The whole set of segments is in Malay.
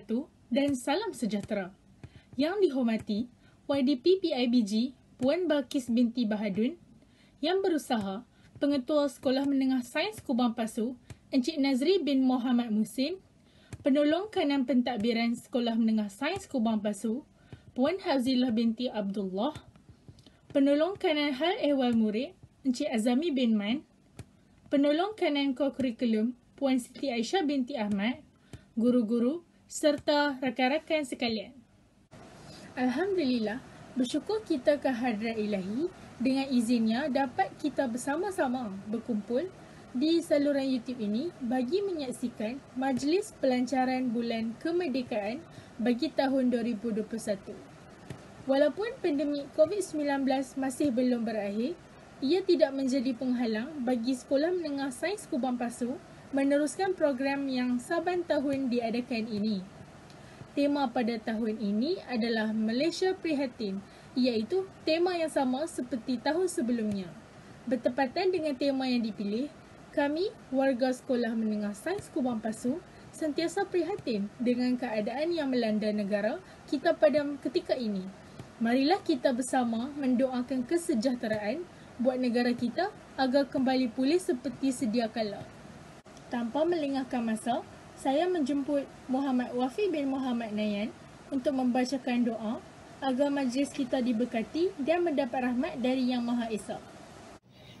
wabarakatuh dan salam sejahtera. Yang dihormati YDP PIBG Puan Balkis binti Bahadun, Yang Berusaha Pengetua Sekolah Menengah Sains Kubang Pasu Encik Nazri bin Muhammad Musin, Penolong Kanan Pentadbiran Sekolah Menengah Sains Kubang Pasu Puan Hafzilah binti Abdullah, Penolong Kanan Hal Ehwal Murid Encik Azami bin Man, Penolong Kanan Kokurikulum Puan Siti Aisyah binti Ahmad, guru-guru serta rakan-rakan sekalian. Alhamdulillah, bersyukur kita ke hadrat ilahi dengan izinnya dapat kita bersama-sama berkumpul di saluran YouTube ini bagi menyaksikan majlis pelancaran bulan kemerdekaan bagi tahun 2021. Walaupun pandemik COVID-19 masih belum berakhir, ia tidak menjadi penghalang bagi Sekolah Menengah Sains Kubang Pasu meneruskan program yang saban tahun diadakan ini. Tema pada tahun ini adalah Malaysia Prihatin, iaitu tema yang sama seperti tahun sebelumnya. Bertepatan dengan tema yang dipilih, kami, warga Sekolah Menengah Sains Kubang Pasu, sentiasa prihatin dengan keadaan yang melanda negara kita pada ketika ini. Marilah kita bersama mendoakan kesejahteraan buat negara kita agar kembali pulih seperti sedia kala. Tanpa melengahkan masa, saya menjemput Muhammad Wafi bin Muhammad Nayan untuk membacakan doa agar majlis kita diberkati dan mendapat rahmat dari Yang Maha Esa.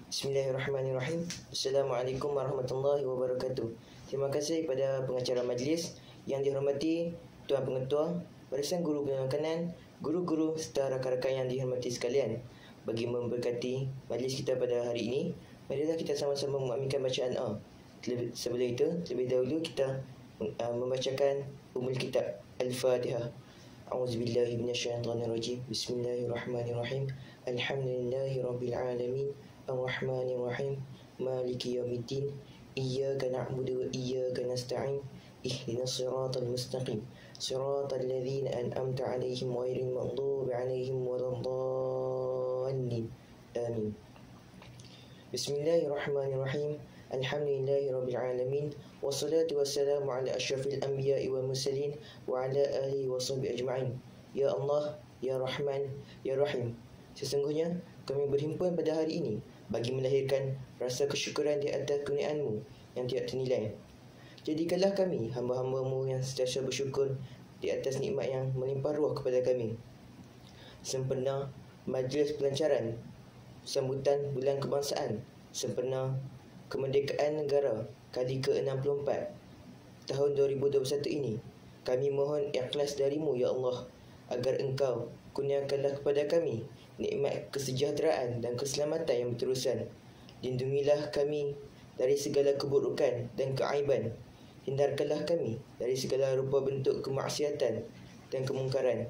Bismillahirrahmanirrahim. Assalamualaikum warahmatullahi wabarakatuh. Terima kasih kepada pengacara majlis yang dihormati Tuan Pengetua, barisan guru penolong kanan, guru-guru serta rakan-rakan yang dihormati sekalian. Bagi memberkati majlis kita pada hari ini, marilah kita sama-sama mengaminkan bacaan A. Sebelum itu, terlebih dahulu kita membacakan Ummul Kitab Al-Fatihah. A'udzubillahi minasyaitonirrajim. Bismillahirrahmanirrahim. Alhamdulillahirabbil alamin. Arrahmanirrahim. Maliki yaumiddin. Iyyaka na'budu wa iyyaka nasta'in. Ihdinas siratal mustaqim. Siratal ladzina an'amta 'alaihim ghairil maghdubi 'alaihim waladdallin. Amin. Bismillahirrahmanirrahim. Alhamdulillahirabbil alamin. Wassalatu wassalamu ala asyrafil anbiya'i wal mursalin wa ala alihi washabbihi ajma'in. Ya Allah, ya Rahman, ya Rahim. Sesungguhnya kami berhimpun pada hari ini bagi melahirkan rasa kesyukuran di atas kurniaan-Mu yang tiada ternilai. Jadikanlah kami hamba-hamba-Mu yang sentiasa bersyukur di atas nikmat yang melimpah ruah kepada kami. Sempena majlis pelancaran sambutan bulan kebangsaan, sempena kemerdekaan negara kali ke-64 tahun 2021 ini, kami mohon ikhlas darimu ya Allah, agar Engkau kurniakanlah kepada kami nikmat kesejahteraan dan keselamatan yang berterusan. Lindungilah kami dari segala keburukan dan keaiban. Hindarkanlah kami dari segala rupa bentuk kemaksiatan dan kemungkaran.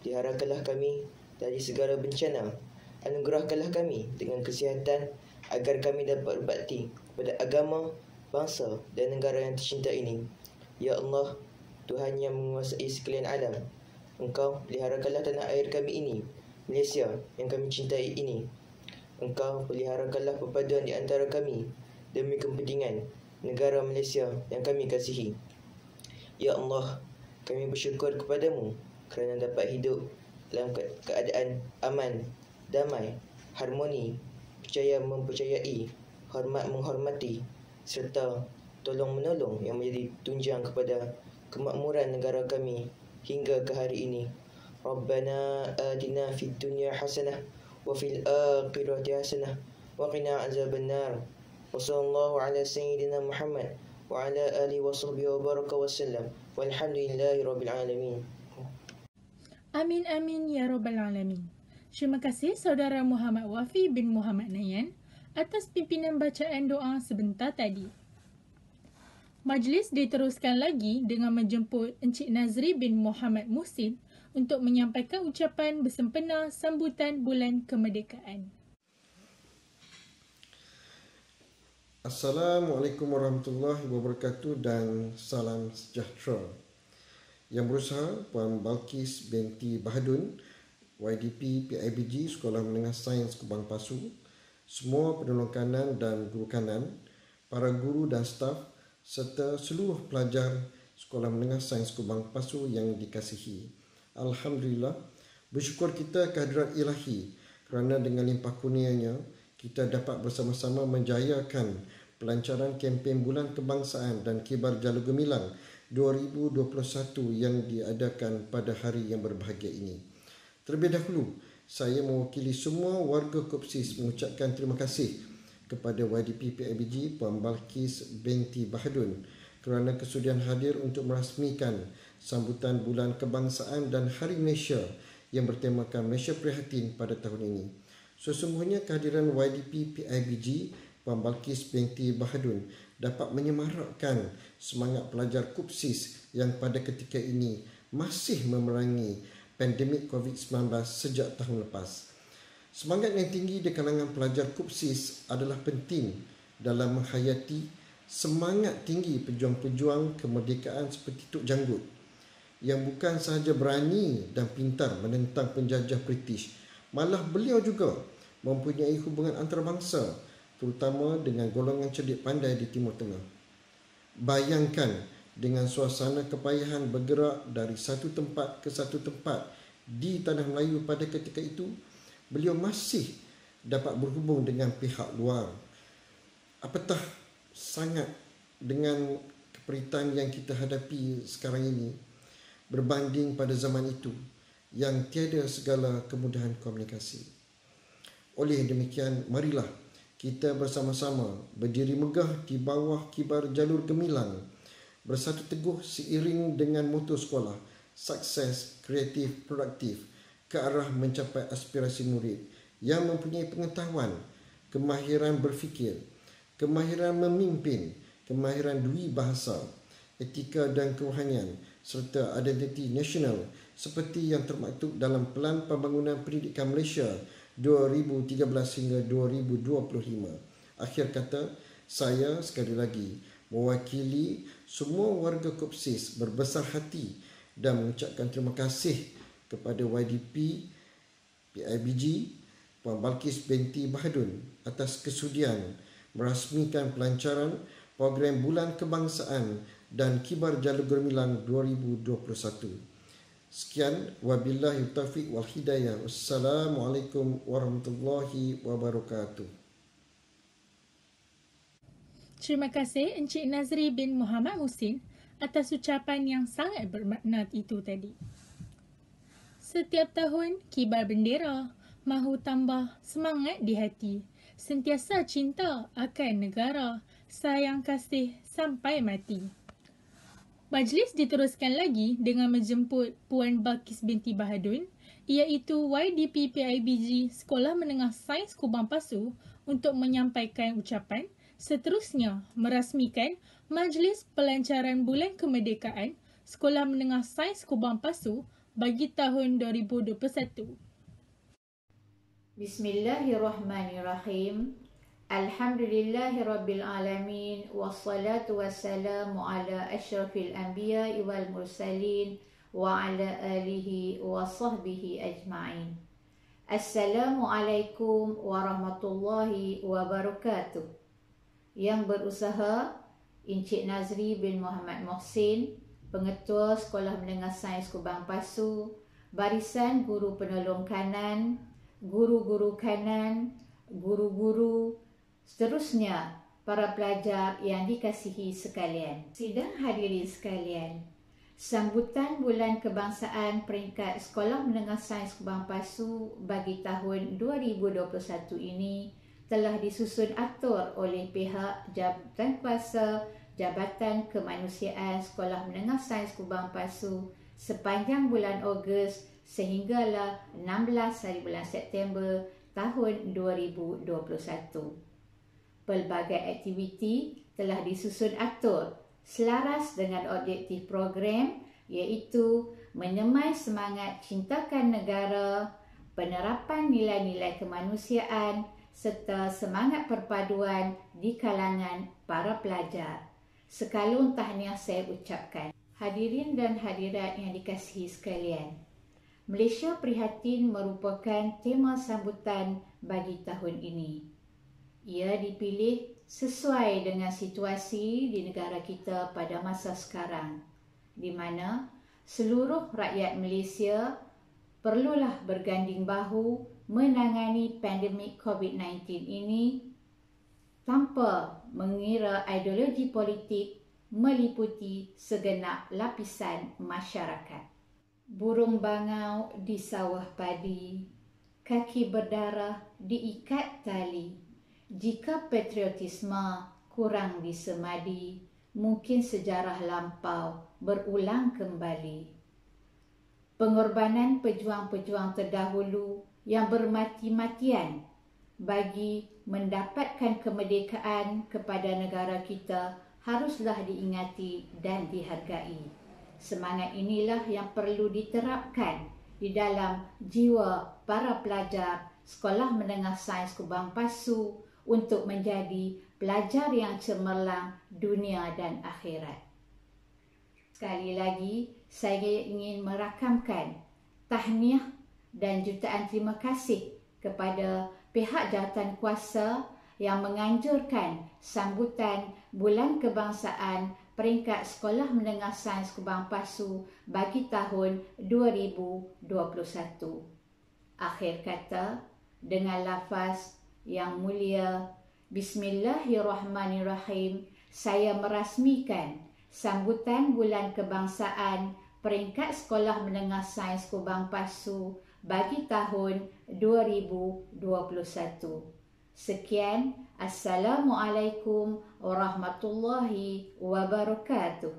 Peliharakanlah kami dari segala bencana. Anugerahkanlah kami dengan kesihatan agar kami dapat berbakti kepada agama, bangsa dan negara yang tercinta ini. Ya Allah, Tuhan yang menguasai sekalian alam, Engkau peliharakanlah tanah air kami ini, Malaysia yang kami cintai ini. Engkau peliharakanlah perpaduan di antara kami demi kepentingan negara Malaysia yang kami kasihi. Ya Allah, kami bersyukur kepadamu kerana dapat hidup dalam keadaan aman, damai, harmoni, percaya mempercayai, hormat menghormati serta tolong menolong yang menjadi tunjang kepada kemakmuran negara kami hingga ke hari ini. Rabbana atina fid dunya hasanah wa fil akhirati hasanah wa qina azabannar. Wa sallallahu ala sayyidina Muhammad wa ala alihi wa sahbihi wa baraka wa sallam. Walhamdulillahi rabbil alamin. Amin amin ya rabbal alamin. Terima kasih saudara Muhammad Wafi bin Muhammad Nayan atas pimpinan bacaan doa sebentar tadi. Majlis diteruskan lagi dengan menjemput Encik Nazri bin Muhammad Musin untuk menyampaikan ucapan bersempena sambutan bulan kemerdekaan. Assalamualaikum warahmatullahi wabarakatuh dan salam sejahtera. Yang Berusaha Puan Balkis binti Bahadun, YDP PIBG Sekolah Menengah Sains Kubang Pasu, semua penolong kanan dan guru kanan, para guru dan staf serta seluruh pelajar Sekolah Menengah Sains Kubang Pasu yang dikasihi. Alhamdulillah, bersyukur kita kehadirat ilahi kerana dengan limpah kurnianya kita dapat bersama-sama menjayakan pelancaran kempen Bulan Kebangsaan dan Kibar Jalur Gemilang 2021 yang diadakan pada hari yang berbahagia ini. Terlebih dahulu, saya mewakili semua warga Kopsis mengucapkan terima kasih kepada YDP PIBG Puan Balkis binti Bahadun kerana kesudian hadir untuk merasmikan sambutan Bulan Kebangsaan dan Hari Malaysia yang bertemakan Malaysia Prihatin pada tahun ini. Sesungguhnya kehadiran YDP PIBG Puan Balkis binti Bahadun dapat menyemarakkan semangat pelajar Kopsis yang pada ketika ini masih memerangi pandemik COVID-19 sejak tahun lepas. Semangat yang tinggi di kalangan pelajar Kopsis adalah penting dalam menghayati semangat tinggi pejuang-pejuang kemerdekaan seperti Tok Janggut yang bukan sahaja berani dan pintar menentang penjajah British, malah beliau juga mempunyai hubungan antarabangsa terutama dengan golongan cerdik pandai di Timur Tengah. Bayangkan dengan suasana kepayahan bergerak dari satu tempat ke satu tempat di Tanah Melayu pada ketika itu, beliau masih dapat berhubung dengan pihak luar. Apatah sangat dengan keperitan yang kita hadapi sekarang ini berbanding pada zaman itu yang tiada segala kemudahan komunikasi. Oleh demikian, marilah kita bersama-sama berdiri megah di bawah kibar jalur gemilang, bersatu teguh seiring dengan moto sekolah, sukses, kreatif, produktif, ke arah mencapai aspirasi murid yang mempunyai pengetahuan, kemahiran berfikir, kemahiran memimpin, kemahiran dui bahasa, etika dan kerohanian, serta identiti nasional seperti yang termaktub dalam Pelan Pembangunan Pendidikan Malaysia 2013 hingga 2025. Akhir kata, saya sekali lagi mewakili semua warga Kopsis berbesar hati dan mengucapkan terima kasih kepada YDP PIBG Puan Balkis binti Bahadun atas kesudian merasmikan pelancaran program Bulan Kebangsaan dan Kibar Jalur Gemilang 2021. Sekian, wabillahi taufiq wal hidayah. Wassalamualaikum warahmatullahi wabarakatuh. Terima kasih Encik Nazri bin Muhammad Husin atas ucapan yang sangat bermakna itu tadi. Setiap tahun, kibar bendera mahu tambah semangat di hati. Sentiasa cinta akan negara, sayang kasih sampai mati. Majlis diteruskan lagi dengan menjemput Puan Balkis binti Bahadun, iaitu YDP PIBG Sekolah Menengah Sains Kubang Pasu untuk menyampaikan ucapan. Seterusnya, merasmikan Majlis Pelancaran Bulan Kemerdekaan Sekolah Menengah Sains Kubang Pasu bagi tahun 2021. Bismillahirrahmanirrahim. Alhamdulillahirabbil alamin wassalatu wassalamu ala asyrafil anbiya'i wal mursalin wa ala alihi wa sahbihi ajma'in. Assalamualaikum warahmatullahi wabarakatuh. Yang berusaha Encik Nazri bin Muhammad Mohsin, Pengetua Sekolah Menengah Sains Kubang Pasu, barisan guru penolong kanan, guru-guru kanan, guru-guru, seterusnya para pelajar yang dikasihi sekalian. Sidang hadirin sekalian, sambutan Bulan Kebangsaan peringkat Sekolah Menengah Sains Kubang Pasu bagi tahun 2021 ini telah disusun atur oleh pihak Jabatan Kuasa Jabatan Kemanusiaan Sekolah Menengah Sains Kubang Pasu sepanjang bulan Ogos sehinggalah 16 hari bulan September tahun 2021. Pelbagai aktiviti telah disusun atur selaras dengan objektif program iaitu menyemai semangat cintakan negara, penerapan nilai-nilai kemanusiaan serta semangat perpaduan di kalangan para pelajar. Sekalung tahniah saya ucapkan. Hadirin dan hadirat yang dikasihi sekalian, Malaysia Prihatin merupakan tema sambutan bagi tahun ini. Ia dipilih sesuai dengan situasi di negara kita pada masa sekarang. di mana seluruh rakyat Malaysia perlulah berganding bahu menangani pandemik COVID-19 ini tanpa mengira ideologi politik meliputi segenap lapisan masyarakat. Burung bangau di sawah padi, kaki berdarah diikat tali. Jika patriotisme kurang disemadi, mungkin sejarah lampau berulang kembali. Pengorbanan pejuang-pejuang terdahulu yang bermati-matian bagi mendapatkan kemerdekaan kepada negara kita haruslah diingati dan dihargai. Semangat inilah yang perlu diterapkan di dalam jiwa para pelajar Sekolah Menengah Sains Kubang Pasu untuk menjadi pelajar yang cemerlang dunia dan akhirat. Sekali lagi, saya ingin merakamkan tahniah dan jutaan terima kasih kepada pihak jawatankuasa yang menganjurkan sambutan Bulan Kebangsaan peringkat Sekolah Menengah Sains Kubang Pasu bagi tahun 2021. Akhir kata, dengan lafaz yang mulia, Bismillahirrahmanirrahim, saya merasmikan sambutan Bulan Kebangsaan peringkat Sekolah Menengah Sains Kubang Pasu bagi tahun 2021. Sekian, Assalamualaikum warahmatullahi wabarakatuh.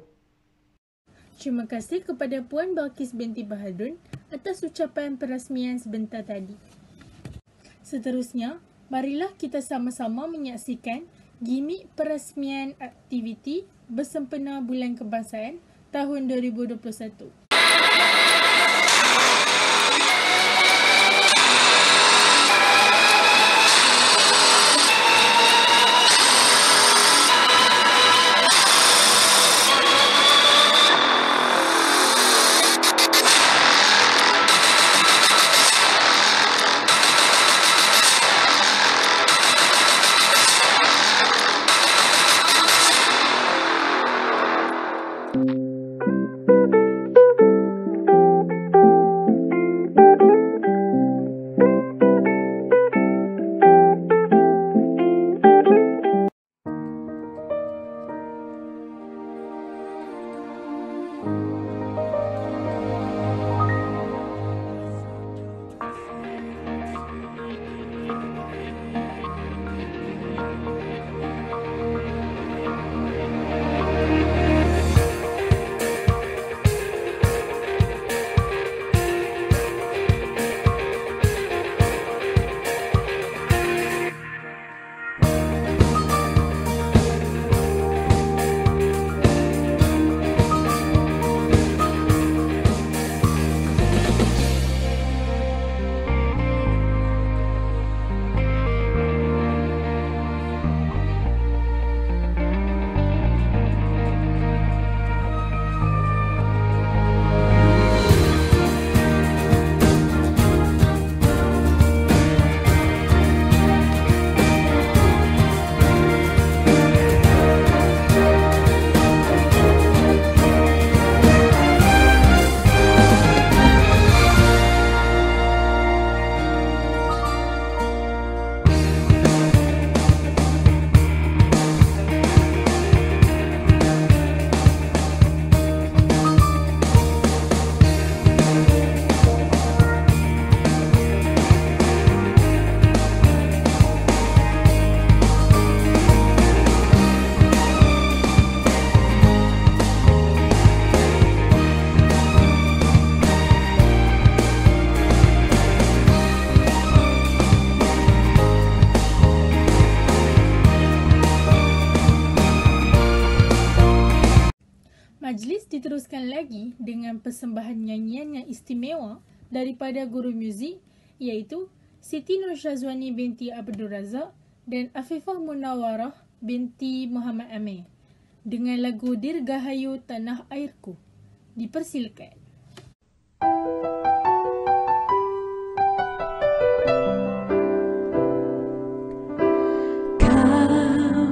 Terima kasih kepada Puan Balkis binti Bahadun atas ucapan perasmian sebentar tadi. Seterusnya, marilah kita sama-sama menyaksikan gimik perasmian aktiviti bersempena Bulan Kebangsaan tahun 2021. Majlis diteruskan lagi dengan persembahan nyanyian yang istimewa daripada guru muzik iaitu Siti Nur Syazwani binti Abdul Razak dan Afifah Munawarah binti Muhammad Amir dengan lagu Dirgahayu Tanah Airku. Dipersilakan. Kau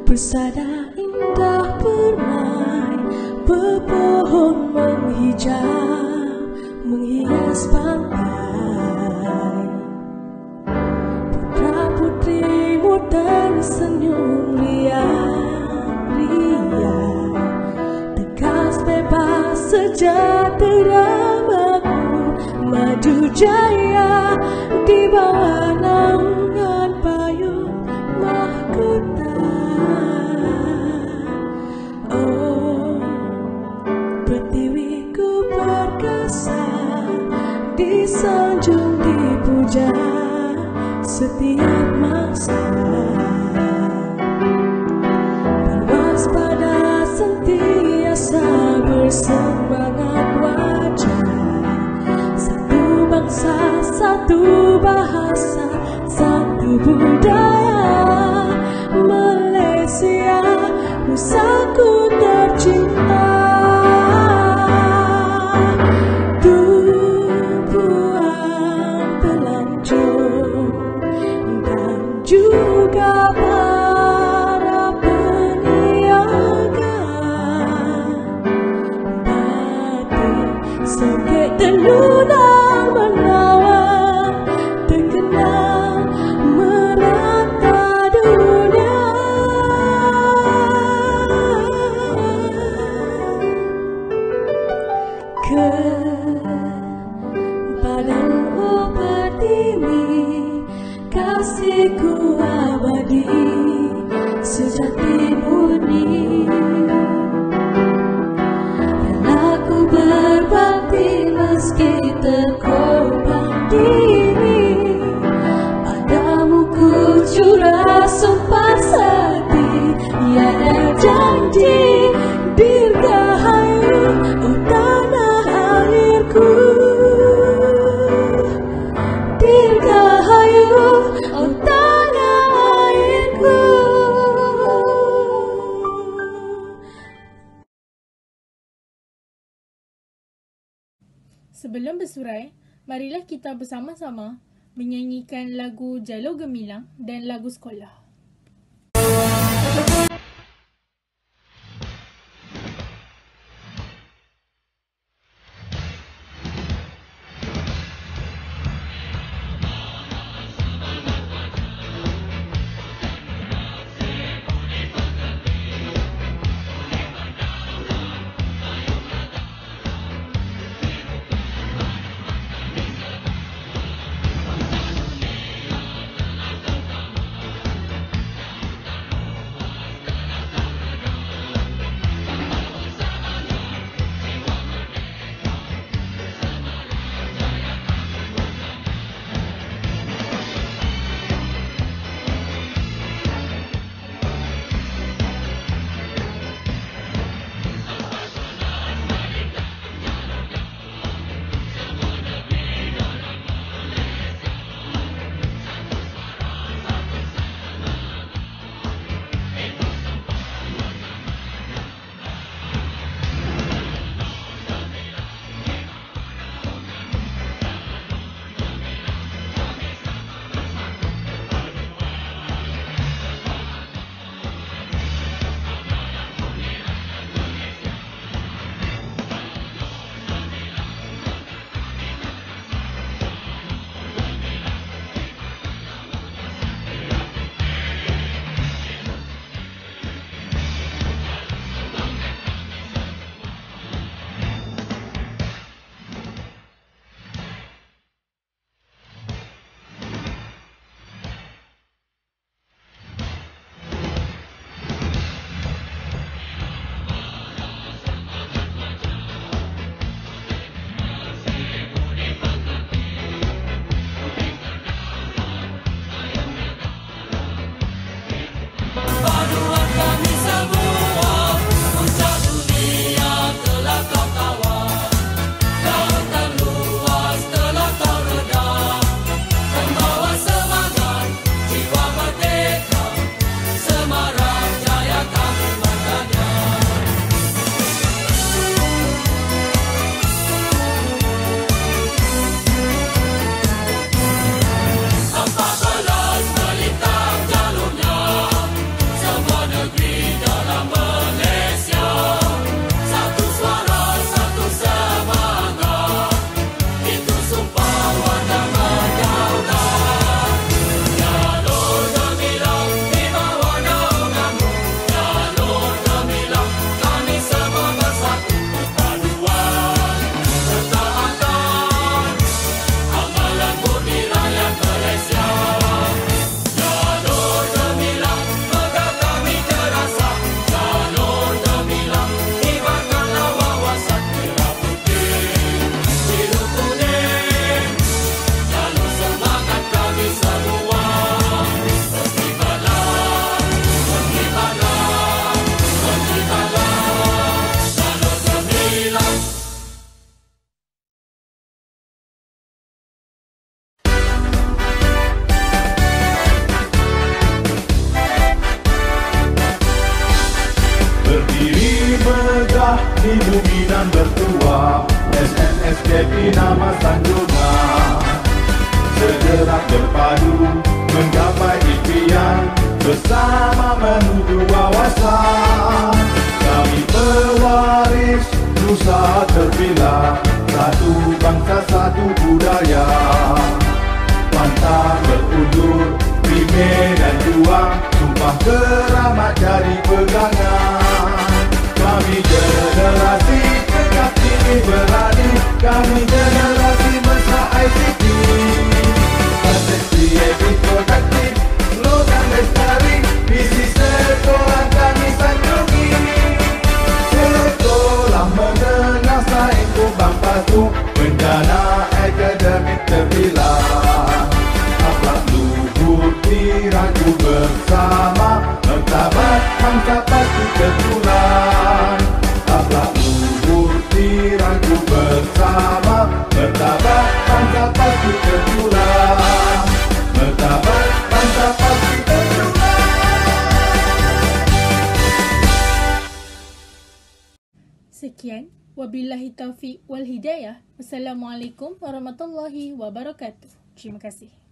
bersada indah bermain Pepohon menghijau menghias pantai, putra-putrimu tersenyum riang-riang, tegas bebas sejahtera makmur maju jaya di bawah naungan payung mahkota. Oh, pertiwiku perkasa, disanjung dipuja setiap masa. Berwaspada sentiasa bersemangat wajah, satu bangsa, satu bahasa, satu budaya. Malaysia, nusaku tercinta. Tumpuan pelancong dan juga para peniaga, batik sengit tenunang menawan terkenal merata dunia. Kepadamu Pertiwi, kasihku abadi sejati murni. Rela ku berbakti meski terkorban diri, padamu ku curah sumpah sakti, tiada janji. Dirgahayu, oh tanah airku. Dirgahayu, oh tanah airku. Sebelum bersurai, marilah kita bersama-sama menyanyikan lagu Jalur Gemilang dan lagu sekolah. bersama menuju wawasan. Kami pewaris Nusa terpilah, satu bangsa satu budaya. Pantang berundur, dan juang, sumpah keramat jadi pegangan. Kami generasi kekal kini berani, kami generasi masa ICT. Aseksi edit produktif, slogan lestari, visi sekolah kami sanjungi. Sekolah menengah sains Kubang Patu, bencana akademik terbilang. Akhlak luhur diragu bersama, martabat bangsa pasti tertular. Akhlak luhur diragu bersama, martabat bangsa pasti tertular. Martabat bangsa pasti tertular. Sekian, wabillahi taufiq wal hidayah. Wassalamualaikum warahmatullahi wabarakatuh. Terima kasih.